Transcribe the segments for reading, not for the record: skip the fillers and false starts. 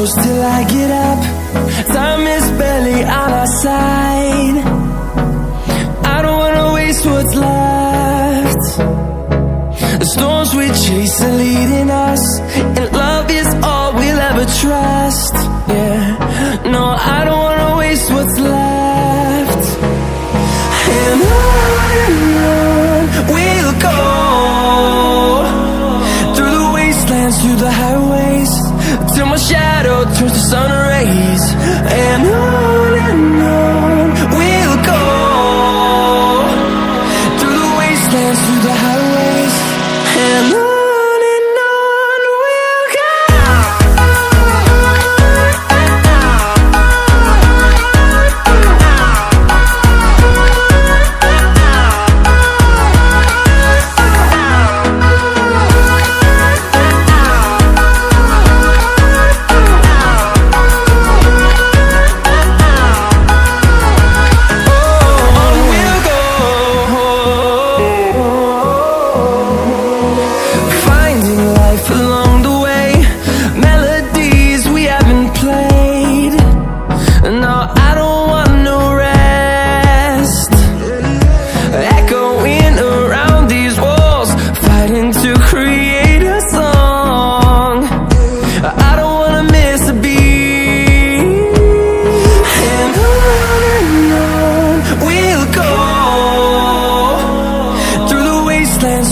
close till I get up. Time is barely on our side. I don't wanna waste what's left. The storms we chase are leading us, and love is all we'll ever trust. Yeah, no, I don't wanna waste what's left. And on we'll go, through the wastelands, through the highways, till my shadow turns to sun rays. And on we'll go, through the wastelands, through the highways, and on we'll go.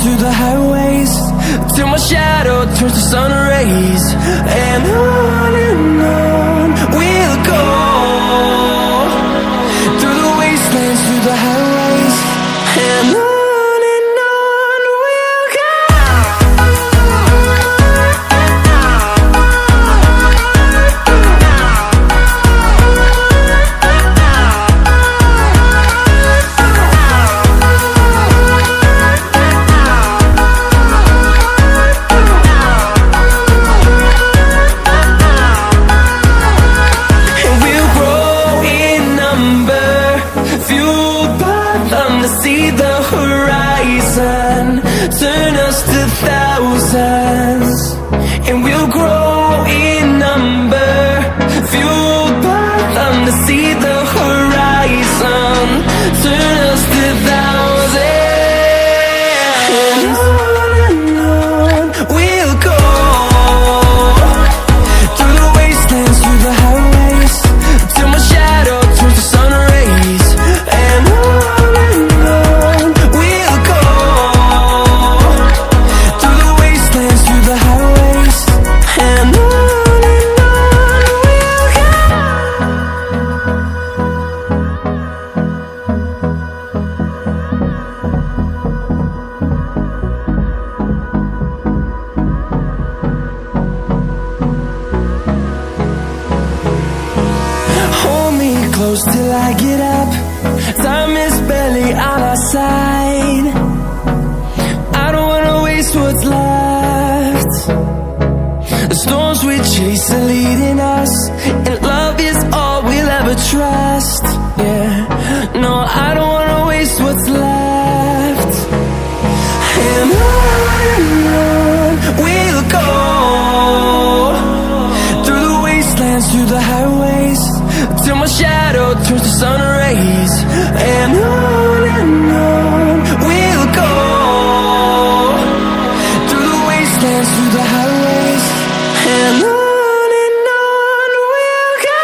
Through the highways, till my shadow turns to sun rays. And on we'll go, through the wastelands, through the highways, and on we'll go. See the horizon, turn us to thousands, and we'll grow in number, fueled by them. To see the horizon, turn us to thousands, and on we'll go, through the wastelands, through the highways, till my shadow turns to sun rays. And close till I get up. Time is barely on our side. I don't wanna waste what's left. The storms we chase are leading us, and love is all we'll ever trust. Yeah, no, I don't wanna waste what's left. And on we'll go, through the wastelands, through the highways, till my shadow turns to sun rays. And on we'll go, through the wastelands, through the highways, and on we'll go.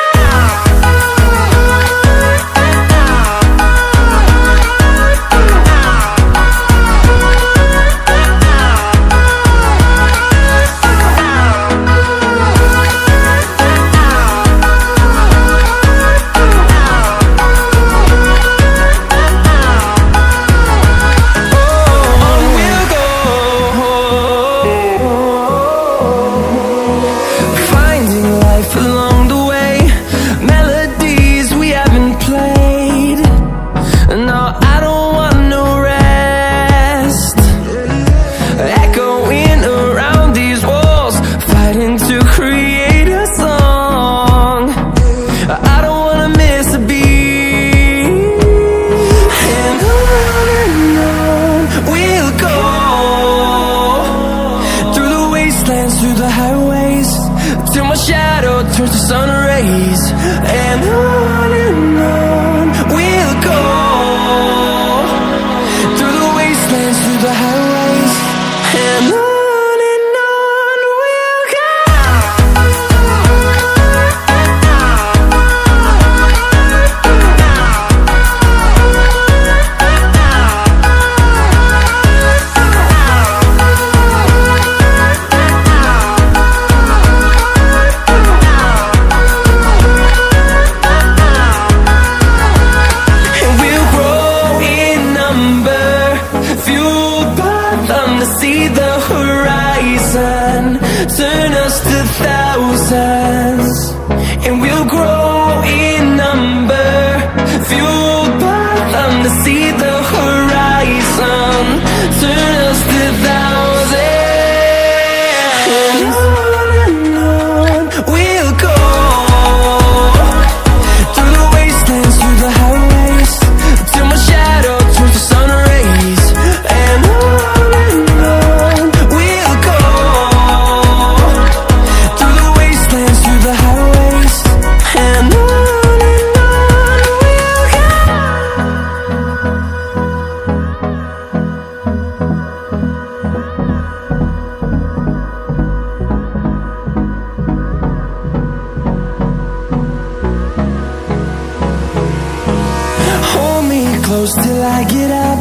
close till I get up.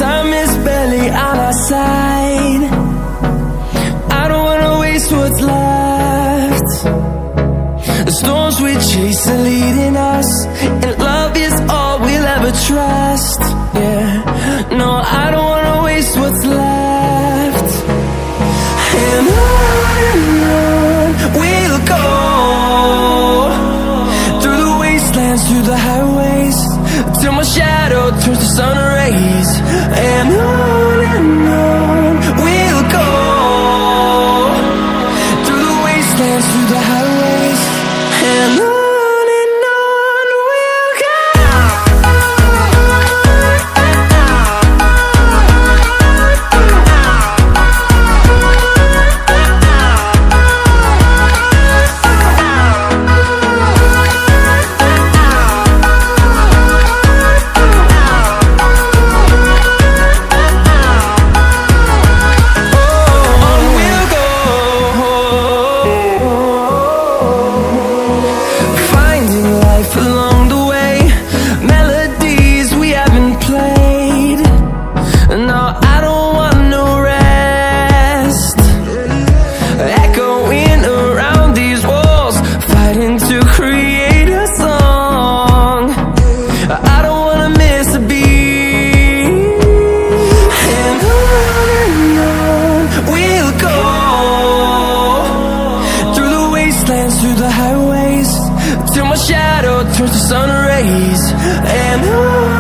Time is barely on our side. I don't wanna waste what's left. The storms we chase are leading us, and love is all we'll ever trust. Yeah, no, I don't wanna waste what's left. And on we'll go, through the wastelands, through the highways, till my shadow turns to sun rays. And on we'll go, through the wastelands, through the highways, and on we'll go. Through the highways, till my shadow turns to sun rays. And on